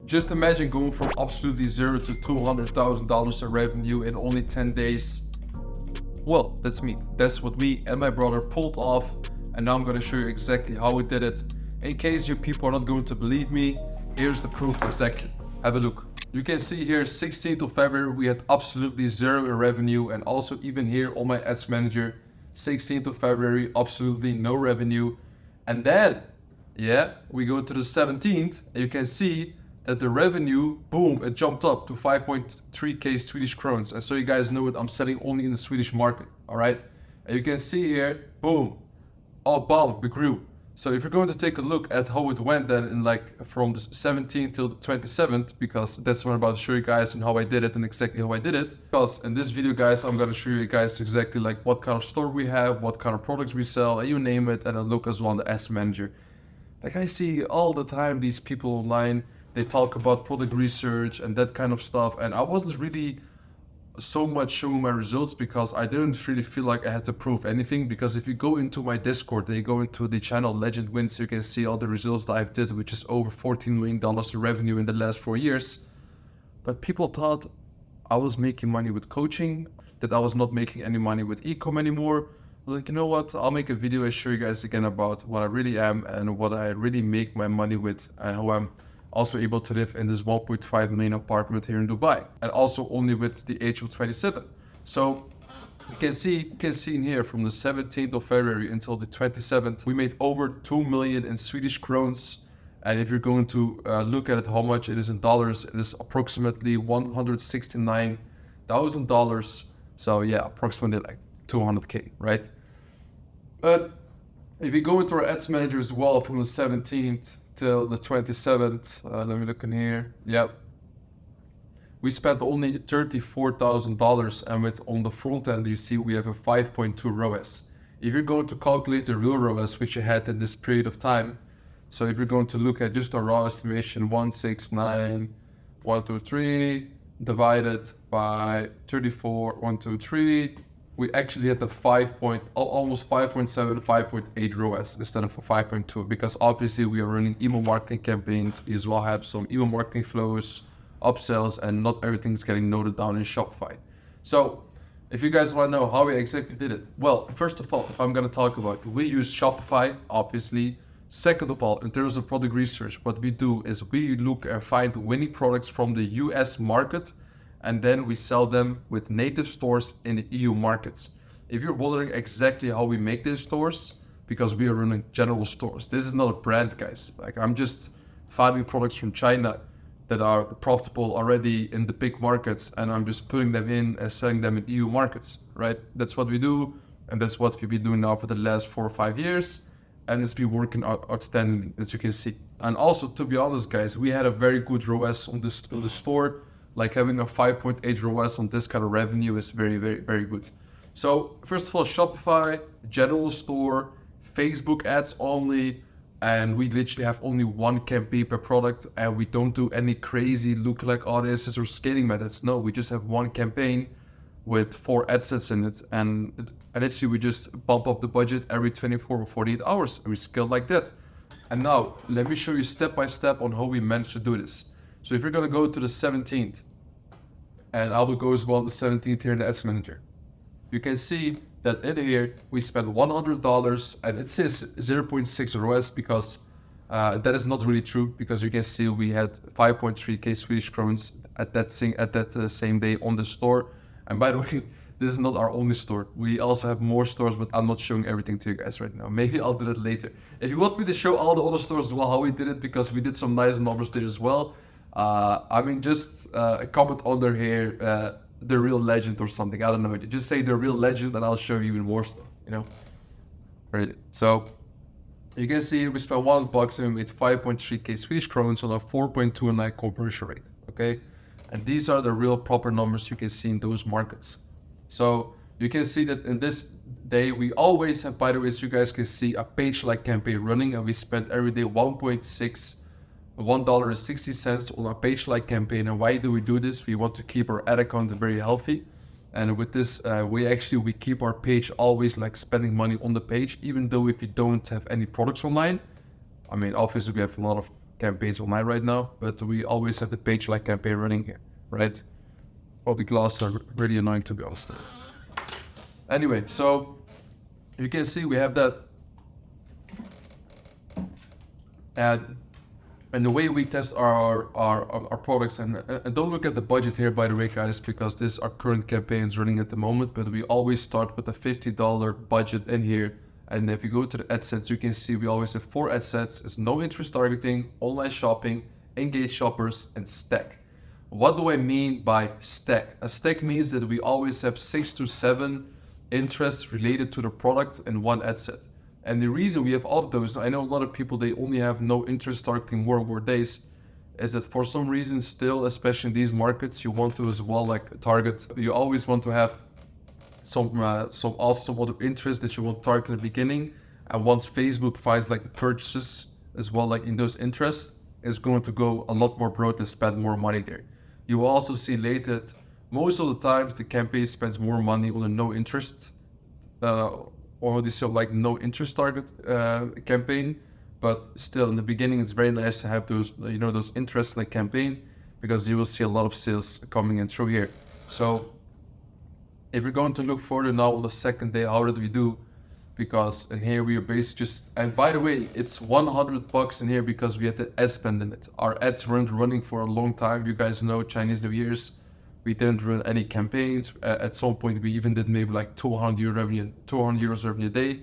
Just imagine going from absolutely zero to $200,000 in revenue in only 10 days. Well, that's me. That's what me and my brother pulled off. And now I'm going to show you exactly how we did it. In case you people are not going to believe me, here's the proof exactly. Have a look. You can see here 16th of February we had absolutely zero in revenue, and also even here on my ads manager 16th of February absolutely no revenue. And then we go to the 17th and you can see that the revenue, boom, it jumped up to 5.3k Swedish crowns. And so you guys know it, I'm selling only in the Swedish market, all right? And you can see here, boom, oh bam, we grew. So if you're going to take a look at how it went then in like from the 17th till the 27th, because that's what I'm about to show you guys and how I did it and exactly how I did it. Because in this video guys, I'm going to show you guys exactly like what kind of store we have, what kind of products we sell, and you name it, and a look as well on the ads manager. Like I see all the time these people online, they talk about product research and that kind of stuff, and I wasn't really so much showing my results because I didn't really feel like I had to prove anything. Because if you go into my Discord, they go into the channel Legend Wins, you can see all the results that I've did, which is over $14 million in revenue in the last 4 years. But people thought I was making money with coaching, that I was not making any money with e-com anymore. Like, you know what, I'll make a video and show you guys again about what I really am and what I really make my money with, and how I'm also able to live in this 1.5 million apartment here in Dubai, and also only with the age of 27. So you can see in here from the 17th of February until the 27th, we made over 2 million in Swedish crowns. And if you're going to look at it, how much it is in dollars, it is approximately $169,000. So yeah, approximately like 200k, right? But if you go into our ads manager as well from the 17th till the 27th, let me look in here. Yep, we spent only $34,000, and with on the front end you see we have a 5.2 ROAS. If you're going to calculate the real ROAS which you had in this period of time, so if you're going to look at just a raw estimation, 169,123 divided by 34,123, we actually had the almost 5.7, 5.8 ROAS instead of a 5.2, because obviously we are running email marketing campaigns. We as well have some email marketing flows, upsells, and not everything's getting noted down in Shopify. So if you guys want to know how we exactly did it, well, first of all, if I'm going to talk about, we use Shopify, obviously. Second of all, in terms of product research, what we do is we look and find winning products from the US market, and then we sell them with native stores in the EU markets. If you're wondering exactly how we make these stores, because we are running general stores, this is not a brand, guys. Like, I'm just finding products from China that are profitable already in the big markets, and I'm just putting them in and selling them in EU markets, right? That's what we do, and that's what we've been doing now for the last 4 or 5 years, and it's been working out outstanding, as you can see. And also, to be honest, guys, we had a very good ROAS on the store. Like, having a 5.8 ROAS on this kind of revenue is very, very, very good. So first of all, Shopify, general store, Facebook ads only, and we literally have only one campaign per product, and we don't do any crazy lookalike audiences or scaling methods. No, we just have one campaign with 4 ad sets in it, and literally we just bump up the budget every 24 or 48 hours, and we scale like that. And now let me show you step by step on how we managed to do this. So if you're going to go to the 17th, and I will go as well the 17th here in the ads manager, you can see that in here we spent $100, and it says 0.6 ROAS because that is not really true, because you can see we had 5.3k Swedish crowns at that same day on the store. And by the way, this is not our only store. We also have more stores, but I'm not showing everything to you guys right now. Maybe I'll do that later. If you want me to show all the other stores as well, how we did it, because we did some nice numbers there as well, I mean, just comment under here, the real legend or something. I don't know. Just say the real legend, and I'll show you even more stuff, you know? Right. So you can see we spent $1 and we made 5.3k Swedish crowns on a 4.29 conversion rate. Okay. And these are the real proper numbers you can see in those markets. So you can see that in this day, we always have, by the way, as you guys can see, a page like campaign running, and we spend every day $1.60 on a page like campaign. And why do we do this? We want to keep our ad account very healthy. And with this, we keep our page always like spending money on the page, even though if you don't have any products online. I mean, obviously we have a lot of campaigns online right now, but we always have the page like campaign running here, right? All the glasses are really annoying, to be honest. Anyway, so you can see we have that. And the way we test our products, and don't look at the budget here, by the way, guys, because this is our current campaigns running at the moment, but we always start with a $50 budget in here. And if you go to the ad sets, you can see we always have 4 ad sets. It's no interest targeting, online shopping, engage shoppers, and stack. What do I mean by stack? A stack means that we always have 6 to 7 interests related to the product in one ad set. And the reason we have all of those, I know a lot of people, they only have no interest targeting more days, is that for some reason still, especially in these markets, you want to as well like target, you always want to have some other interest that you want to target in the beginning. And once Facebook finds like the purchases as well, like in those interests, it's going to go a lot more broad and spend more money there. You will also see later that most of the times the campaign spends more money on a no interest or this like no interest target campaign, but still in the beginning it's very nice to have those those interests like campaign, because you will see a lot of sales coming in through here. So if we're going to look further now on the second day, how did we do? Because in here we are basically just, and by the way, it's $100 in here because we had the ad spend in it. Our ads weren't running for a long time. You guys know Chinese New Year's, we didn't run any campaigns. At some point we even did maybe like 200 euros revenue a day,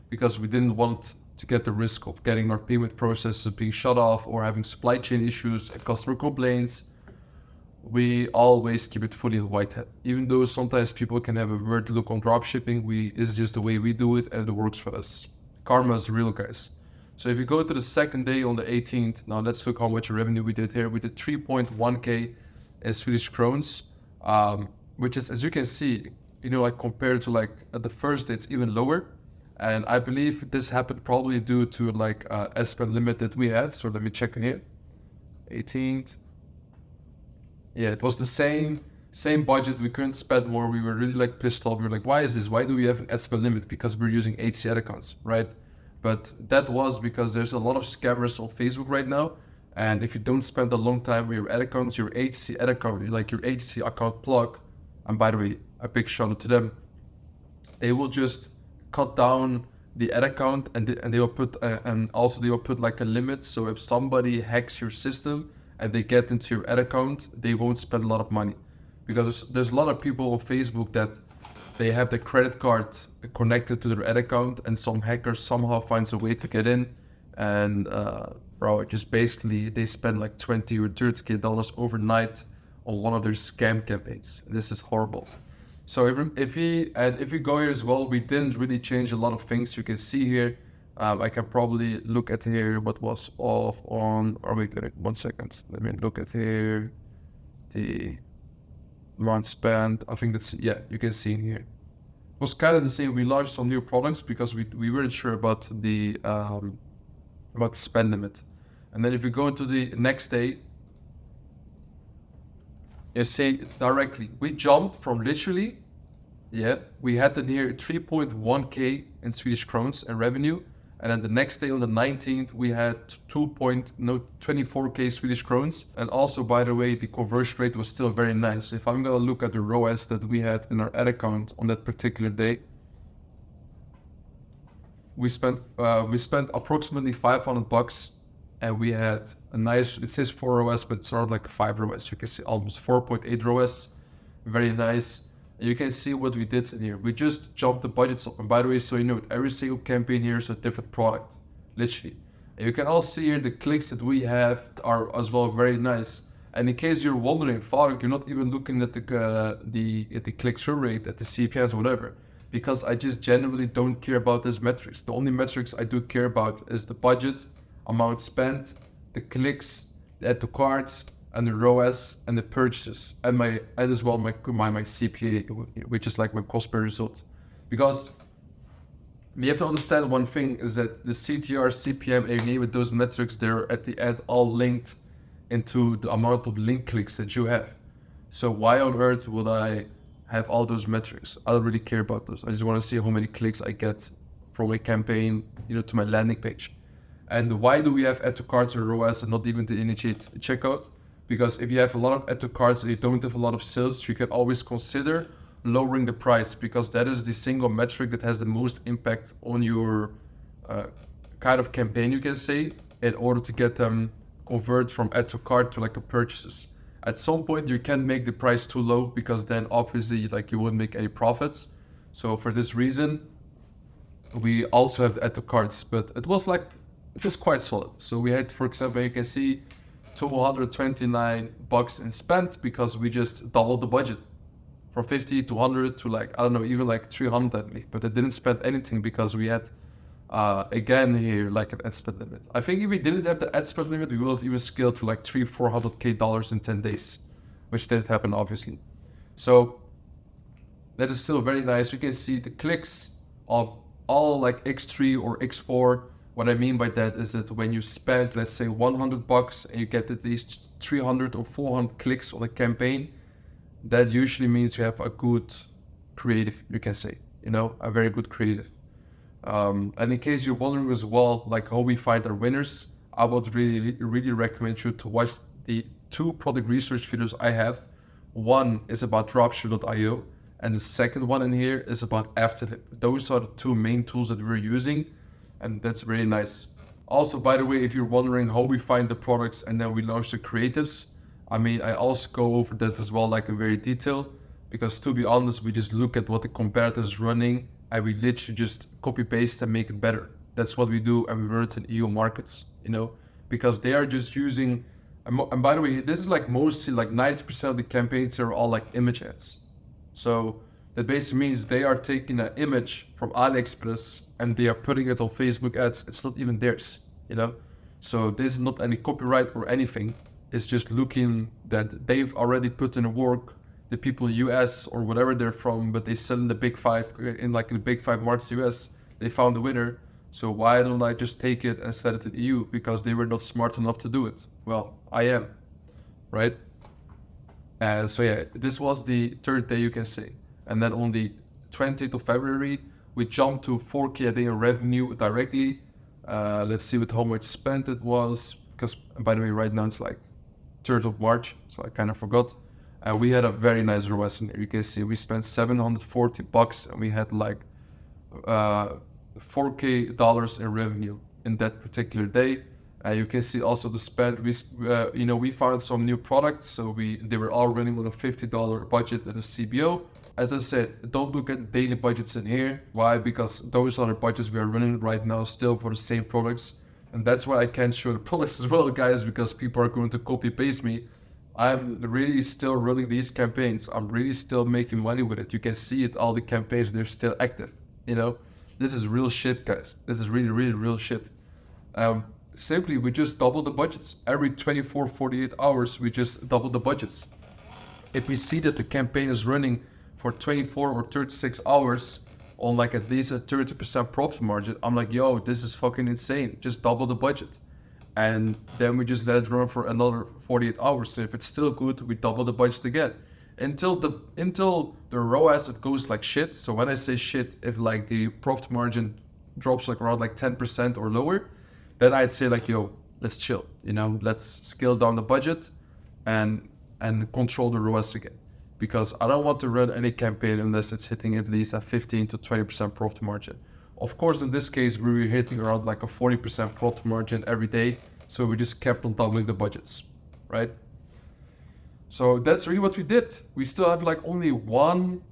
because we didn't want to get the risk of getting our payment processes being shut off or having supply chain issues and customer complaints. We always keep it fully white hat. Even though sometimes people can have a weird look on dropshipping, it's just the way we do it and it works for us. Karma is real, guys. So if you go to the second day on the 18th, now let's look how much revenue we did here. We did 3.1k in Swedish krones, which is, as you can see, like compared to like at the first day, it's even lower. And I believe this happened probably due to like ad spend limit that we had. So let me check in here. 18th. Yeah, it was the same budget. We couldn't spend more. We were really like pissed off. We were like, why is this? Why do we have an ad spend limit? Because we're using HC ad accounts, right? But that was because there's a lot of scammers on Facebook right now. And if you don't spend a long time with your ad accounts, your HC ad account, like your HC account plug, and by the way, a big shout out to them, they will just cut down the ad account, and they will put and also they will put like a limit. So if somebody hacks your system and they get into your ad account, they won't spend a lot of money, because there's a lot of people on Facebook that they have the credit card connected to their ad account, and some hacker somehow finds a way to get in, and bro, just basically they spend like $20 or $30K overnight on one of their scam campaigns. This is horrible. So if we go here as well, we didn't really change a lot of things. You can see here, I can probably look at here what was off on, or wait, 1 second. Let me look at here, the month spent. I think that's, yeah, you can see in here. It was kind of the same. We launched some new products because we weren't sure about the spend limit. And then if you go into the next day, you see directly, we jumped from literally, we had in here 3.1k in Swedish krones in revenue. And then the next day on the 19th, we had 24k Swedish krones. And also, by the way, the conversion rate was still very nice. If I'm gonna look at the ROAS that we had in our ad account on that particular day, we spent approximately $500, and we had a nice, it says 4 ROAS, but it's not like 5 ROAS. You can see almost 4.8 ROAS, very nice. And you can see what we did in here. We just jumped the budgets up. And by the way, so you know, every single campaign here is a different product, literally. And you can all see here the clicks that we have are as well very nice. And in case you're wondering, Faruk, you're not even looking at the click-through rate, at the CPMs or whatever, because I just genuinely don't care about these metrics. The only metrics I do care about is the budget, amount spent, the clicks, the add to carts, and the ROAS, and the purchases, and as well my CPA, which is like my cost per result. Because you have to understand one thing, is that the CTR, CPM, and with those metrics, they're at the end all linked into the amount of link clicks that you have. So why on earth would I have all those metrics? I don't really care about those. I just want to see how many clicks I get from a campaign, to my landing page. And why do we have add to carts or ROAS and not even to initiate checkout? Because if you have a lot of add to carts and you don't have a lot of sales, you can always consider lowering the price, because that is the single metric that has the most impact on your kind of campaign, you can say, in order to get them convert from add to cart to like a purchases. At some point you can't make the price too low, because then obviously like you wouldn't make any profits. So for this reason, we also have the add to carts, but it was quite solid. So we had, for example, you can see $229 in spent, because we just doubled the budget from 50 to 100 to like, I don't know, even like 300 at me, but I didn't spend anything because we had again here like an ad spend limit. I think if we didn't have the ad spend limit, we would have even scaled to like $400K in 10 days, which didn't happen obviously. So that is still very nice. You can see the clicks of all like X3 or X4. What I mean by that is that when you spend, let's say $100 and you get at least 300 or 400 clicks on a campaign, that usually means you have a good creative, you can say, you know, a very good creative. And in case you're wondering as well, like how we find our winners, I would really recommend you to watch the 2 product research videos I have. One is about Dropshipping.io, and the second one in here is about Aftertip. Those are the 2 main tools that we're using, and that's really nice. Also, by the way, if you're wondering how we find the products and then we launch the creatives, I mean, I also go over that as well, like in very detail, because to be honest, we just look at what the competitor is running and we literally just copy paste and make it better. That's what we do, and we run it in EU markets, you know, because they are just using, and by the way, this is like mostly like 90% of the campaigns are all like image ads. So that basically means they are taking an image from AliExpress and they are putting it on Facebook ads. It's not even theirs, you know? So this is not any copyright or anything. It's just looking that they've already put in the work, the people in US or whatever they're from, but they sell in the big 5, in the big 5 markets US, they found the winner. So why don't I just take it and set it in EU? Because they were not smart enough to do it. Well, I am, right? So yeah, this was the 3rd day, you can say. And then on the 20th of February, we jumped to 4K a day in revenue directly. Let's see with how much spent it was, because by the way, right now it's like 3rd of March, so I kind of forgot. We had a very nice ROAS in there. You can see we spent $740 and we had like $4K in revenue in that particular day. You can see also the spend. We found some new products, so they were all running with a $50 budget and a CBO. As I said, don't look at daily budgets in here. Why? Because those are the budgets we are running right now still for the same products. And that's why I can't show the products as well, guys, because people are going to copy paste me. I'm really still running these campaigns. I'm really still making money with it. You can see it, all the campaigns, they're still active. You know, this is real shit, guys. This is really, really real shit. Simply, we just double the budgets. Every 24, 48 hours, we just double the budgets. If we see that the campaign is running for 24 or 36 hours on like at least a 30% profit margin, I'm like, yo, this is fucking insane. Just double the budget. And then we just let it run for another 48 hours. So if it's still good, we double the budget again. Until the ROAS, it goes like shit. So when I say shit, if like the profit margin drops like around like 10% or lower, then I'd say like, yo, let's chill, you know, let's scale down the budget and control the ROAS again. Because I don't want to run any campaign unless it's hitting at least a 15 to 20% profit margin. Of course, in this case, we were hitting around like a 40% profit margin every day. So we just kept on doubling the budgets, right? So that's really what we did. We still have like only one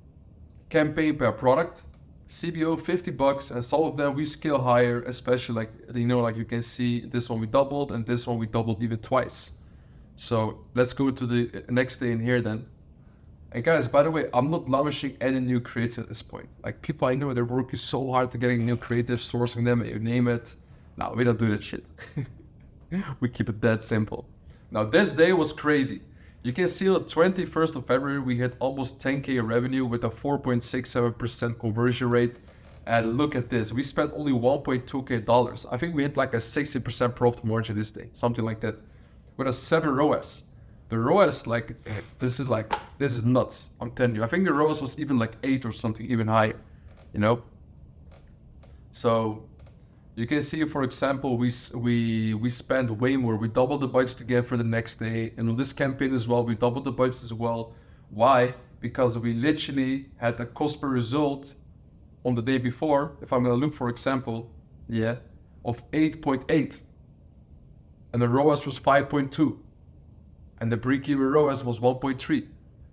campaign per product, CBO $50, and some of them we scale higher, especially like, you know, like you can see this one we doubled and this one we doubled even twice. So let's go to the next day in here then. And guys, by the way, I'm not launching any new creatives at this point. Like people I know, they're working so hard to getting new creatives, sourcing them, you name it. No, we don't do that shit. We keep it that simple. Now this day was crazy. You can see on the 21st of February, we hit almost 10K revenue with a 4.67% conversion rate. And look at this, we spent only $1.2K. I think we hit like a 60% profit margin this day, something like that, with a 7 ROAS. The ROAS, like, this is nuts, I'm telling you. I think the ROAS was even like 8 or something, even higher, you know? So You can see, for example, we spend way more. We doubled the budget again for the next day, and on this campaign as well, we doubled the budget as well. Why? Because we literally had a cost per result on the day before. If I'm gonna look, for example, yeah, of 8.8, and the ROAS was 5.2, and the break-even ROAS was 1.3.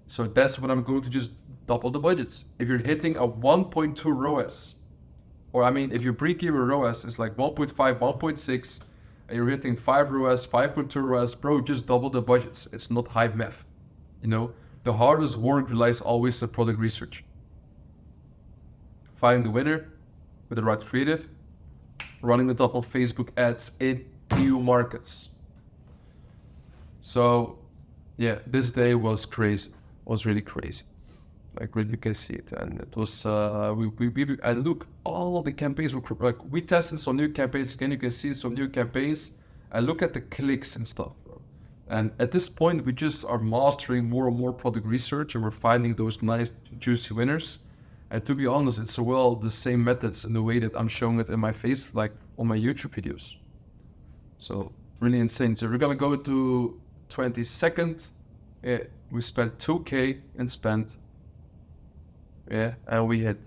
So that's when I'm going to just double the budgets. If you're hitting a 1.2 ROAS, or I mean, if your break-even ROAS is like 1.5, 1.6, and you're hitting 5 ROAS, 5.2 ROAS, bro, just double the budgets. It's not high math. You know, the hardest work relies always on product research. Finding the winner with the right creative, running it up on Facebook ads in new markets. So, yeah, this day was crazy. Was really crazy. Like, really, you can see it, and it was and look, all the campaigns were like, we tested some new campaigns again. You can see some new campaigns, and look at the clicks and stuff, bro. And at this point, we just are mastering more and more product research, and we're finding those nice juicy winners. And to be honest, it's well the same methods in the way that I'm showing it in my face, like on my YouTube videos. So really insane. So we're gonna go to 22nd. Yeah, we spent 2K and spent. Yeah, and we had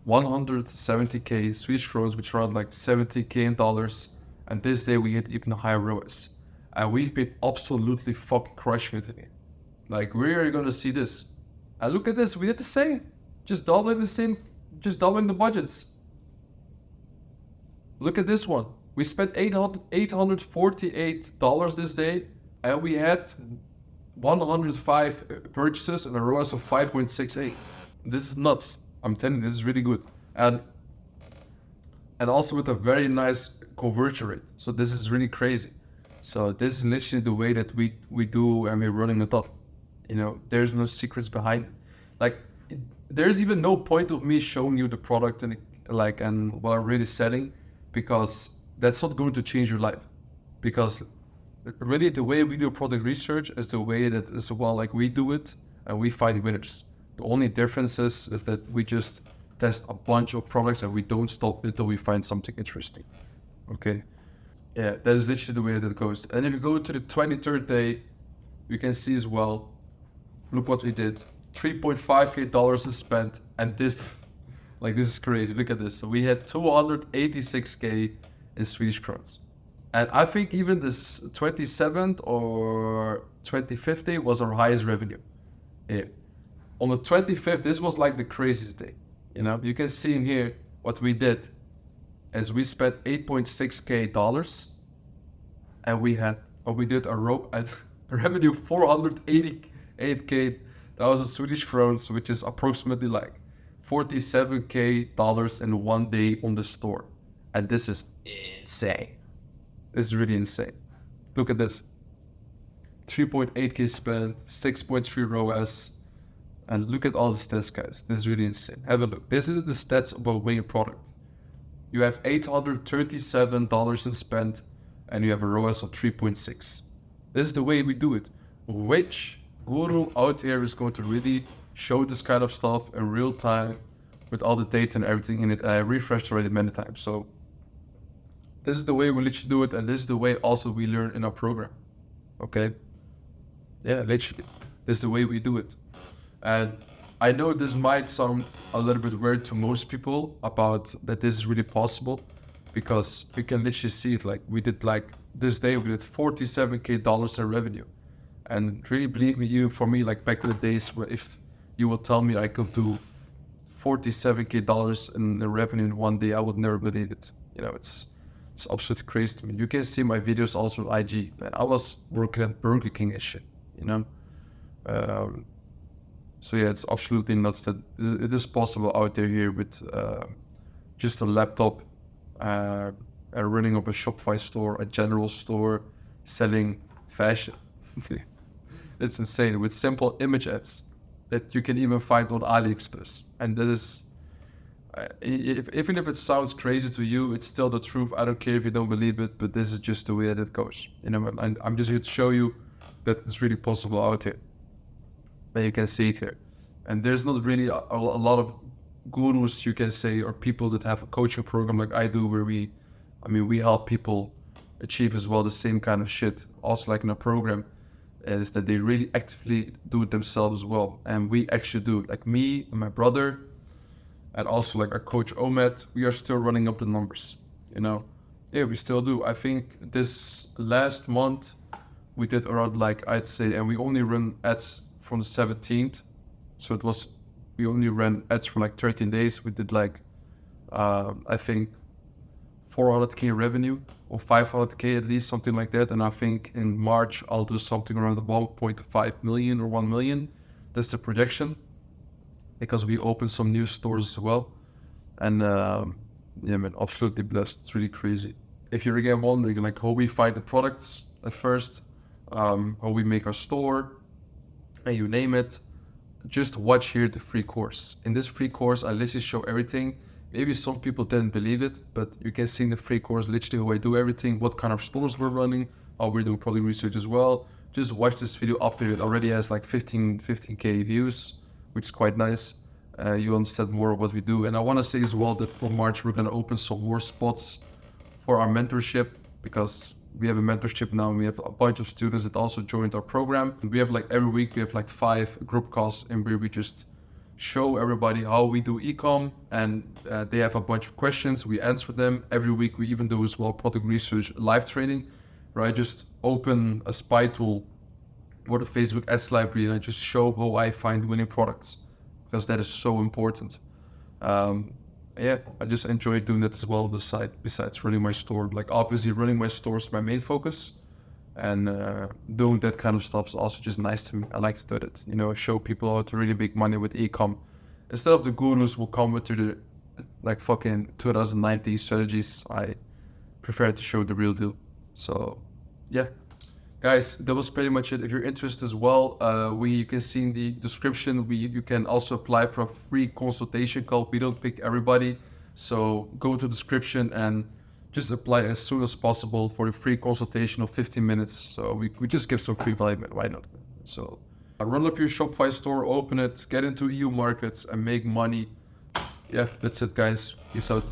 170K Swedish crowns, which are like 70K in dollars. And this day we had even higher ROAS. And we've been absolutely fucking crushing it today. Like, where are you gonna see this? And look at this, we did the same. Just doubling the budgets. Look at this one. We spent $848 this day, and we had 105 purchases and a ROAS of 5.68. This is nuts. I'm telling you, this is really good. And also with a very nice conversion rate. So this is really crazy. So this is literally the way that we do, and we're running it up. You know, there's no secrets behind it. Like, there's even no point of me showing you the product and what I'm really selling, because that's not going to change your life. Because really the way we do product research is the way that is like we do it, and we find winners. The only difference is that we just test a bunch of products and we don't stop until we find something interesting. Okay. Yeah, that is literally the way that it goes. And if you go to the 23rd day, you can see as well, look what we did. $3.58 is spent, and this is crazy. Look at this. So we had 286K in Swedish crowns. And I think even this 27th or 25th day was our highest revenue. Yeah. On the 25th, this was like the craziest day. You know, you can see in here what we did is we spent $8.6K, and we did a revenue 488K. That was a Swedish crowns, which is approximately like $47K in one day on the store. And this is insane. This is really insane. Look at this. 3.8K spent, 6.3 ROAS. And look at all the stats, guys. This is really insane. Have a look. This is the stats of a winning product. You have $837 in spend, and you have a ROAS of 3.6. This is the way we do it. Which guru out there is going to really show this kind of stuff in real time with all the data and everything in it? I refreshed already many times. So this is the way we literally do it, and this is the way also we learn in our program. Okay? Yeah, literally. This is the way we do it. And I know this might sound a little bit weird to most people about that this is really possible, because you can literally see it. Like, we did, like, this day we did $47K in revenue. And really, believe me, for me, like back in the days where if you would tell me I could do $47K in revenue in one day, I would never believe it. You know, it's absolutely crazy to me. You can see my videos also on IG. Man, I was working at Burger King and shit, you know? So yeah, it's absolutely nuts that it is possible out there here with just a laptop, running up a Shopify store, a general store, selling fashion. It's insane, with simple image ads that you can even find on AliExpress. And that is, even if it sounds crazy to you, it's still the truth. I don't care if you don't believe it, but this is just the way that it goes. You know, and I'm just here to show you that it's really possible out here. But you can see it here. And there's not really a lot of gurus, you can say, or people that have a coaching program like I do, where we I mean, we help people achieve as well the same kind of shit. Also, like in a program, is that they really actively do it themselves as well. And we actually do it. Like me and my brother, and also like our coach Omet, we are still running up the numbers, you know? Yeah, we still do. I think this last month we did around, like, I'd say, and we only run ads from the 17th. So we only ran ads for like 13 days. We did like, I think 400K revenue or 500K at least, something like that. And I think in March, I'll do something around 1.5 million or 1 million. That's the projection, because we opened some new stores as well. And yeah, man, absolutely blessed. It's really crazy. If you're again wondering like how we find the products at first, how we make our store, and you name it, just watch here the free course. In this free course, I literally show everything. Maybe some people didn't believe it, but you can see in the free course literally how I do everything, what kind of stores we're running, how we're doing product research as well. Just watch this video up there. It already has like 15K views, which is quite nice. You understand more of what we do. And I want to say as well that for March, we're going to open some more spots for our mentorship, because we have a mentorship now, and we have a bunch of students that also joined our program. And we have like every week, we have like 5 group calls, and where we just show everybody how we do ecom, and they have a bunch of questions, we answer them. Every week we even do as well product research live training, right? Just open a spy tool or the Facebook ads library, and I just show how I find winning products, because that is so important. Yeah, I just enjoy doing that as well on the side, besides running my store. Like obviously running my store is my main focus, and doing that kind of stuff is also just nice to me. I like to do it, you know, show people how to really make money with ecom, instead of the gurus who come with the like fucking 2019 strategies. I prefer to show the real deal. So yeah, guys, that was pretty much it. If you're interested as well, you can see in the description, you can also apply for a free consultation call. We don't pick everybody, so go to the description and just apply as soon as possible for the free consultation of 15 minutes. So we just give some free value, why not? So run up your Shopify store, open it, get into EU markets and make money. Yeah, that's it, guys. Peace out.